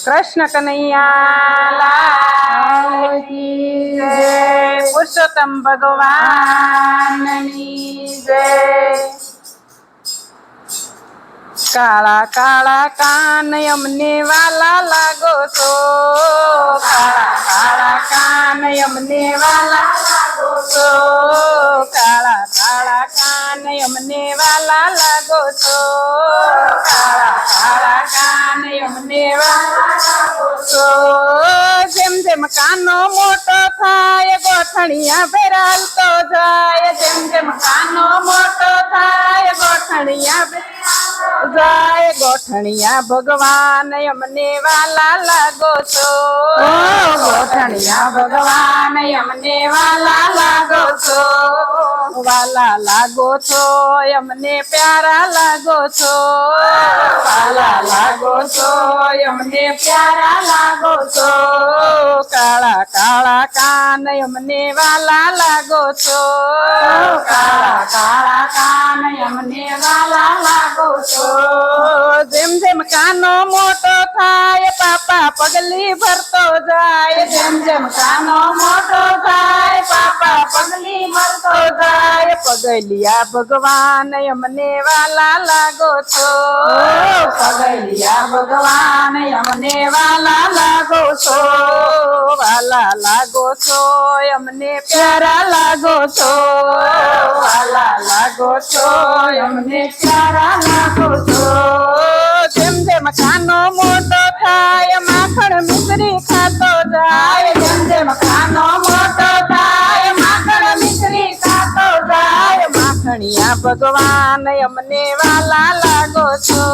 કૃષ્ણ કનૈયા લાલ કી જય, પુરુષોત્તમ ભગવાનની જય। કાળા કાળા કાન અમને વાલા લાગો છો, કાળા કાળા કાન અમને વાલા લાગો છો, કાળા કાળા કાન અમને વાલા લાગો છો, કાળા કાળા કાન અમને વાલા લાગો છો। જેમ જેમ કાનો મોટો થાય ગોઠણિયા ભેરાલતો જાય, જેમ જેમ કાનો મોટો થાય ગોઠણિયા જાય, ગોઠણિયા ભગવાન અમને વાલા લાગો છો, ગોઠણિયા ભગવાન અમને વાલા લાગો છો, વાલા લાગો છો અમને પ્યારા લાગો છો, વાલા લાગો છો અમને પ્યારા લાગો છો, કાળા કાળા કાન અમને વાલા લાગો છો, કાળા કાળા કાન અમને વાલા લાગો છો। જેમ જેમ કાનો મોટો થાય પાપા પગલી ભરતો જાય, જેમ જેમ કાનો મોટો થાય પાપા પગલી ભરતો જાય, પગલિયા ભગવાન અમને વાલા લાગો છો, પગલિયા ભગવાન અમને વાલા લાગો છો, વાલા લાગો છો અમને પ્યારા લાગો છો, વાલા લાગો છો અમને પ્યારા લાગો છો। જેમ જેમ કાનો મોટો થાય માખણ મિશ્રી ખાતો જાય, જેમ જેમ કાનો મોટો થાય માખણ મિશ્રી ખાતો જાય, માખણિયા ભગવાન અમને વાલા લાગો છો,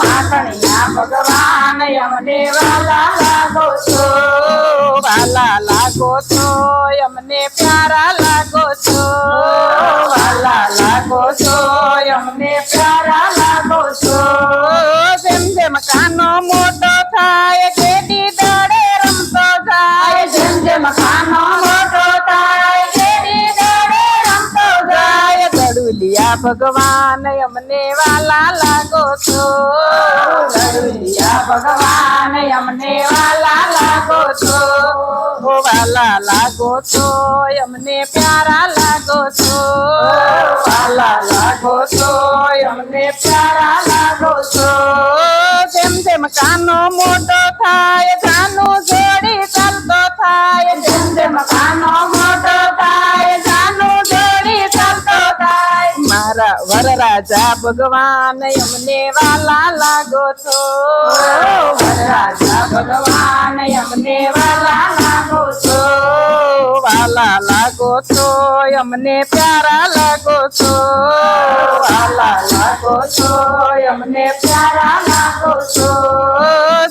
માખણિયા ભગવાન અમને વાલા લાગો છો, વાલા લાગો છો અમને પ્યારા લાગો છો, વાલા લાગો છો અમને પ્યારા લાગો છો। જેમ જેમ કાનો મોટો થાય કેડી દડે રમતો જાય, જેમ જેમ કાનો મોટો થાય કેડી દડે રમતો જાય, ગડુલિયા ભગવાન અમને વાલા લાગો છો, ગડુલિયા ભગવાન અમને વાલા લાગો છો, વાલા લાગો છો અમને પ્યારા લાગો છો, વાલા લાગો છો અમને પ્યારા લાગો છો। જેમ જેમ કાનો મોટો થાય જાનું જોડી ચાલતો થાય, જેમ જેમ કાનો મોટો થાય જાનું જોડી ચાલતો થાય, મારા વરરાજા ભગવાન અમને વાલા લાગો છો, વરરાજા ભગવાન અમને વાલા લાગો છો, વાલા લાગો છો અમને પ્યારા લાગો છો, વાલા લાગો છો અમને પ્યારા લાગો છો।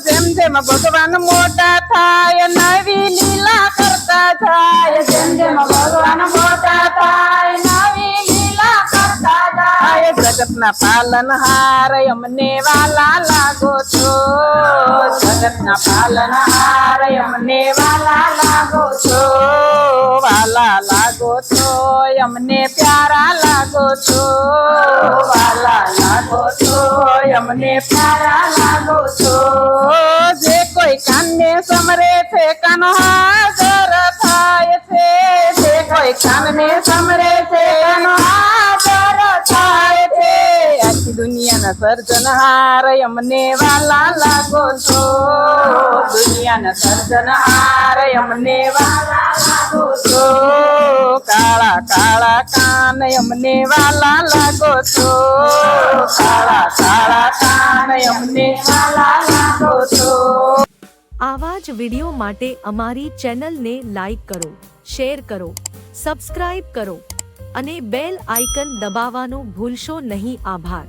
જેમ જેમ ભગવાન મોટા થાય નવી લીલા કરતા જાય, જેમ જેમ ભગવાન મોટા થાય નવી લીલા કરતા જાય, જગતના પાલનહાર અમને વાલા લાગો છો, જગતના પાલનહાર અમને વાલા લાગો છો, વાલા લાગો છો અમને પ્યારા લાગો છો, વાલા લાગો છો અમને પ્યારા લાગો છો। જે કોઈ કાનને સમરે છે કાનો હાજર થાય છે, જે કોઈ કાનને સમરે છે કાનો હાજર થાય છે, આખી દુનિયાના સર્જનહાર અમને વાલા લાગો છો, દુનિયાના સર્જનહાર અમને વાલા લાગો છો, કાળા કાળા કાન અમને વાલા લાગો છો, કાળા કાળા કાન અમને વાલા લાગો છો। આવા જ વિડિયો માટે અમારી ચેનલને લાઈક કરો, શેર કરો, સબસ્ક્રાઇબ કરો અને બેલ આઇકન દબાવવાનું ભૂલશો નહીં। આભાર।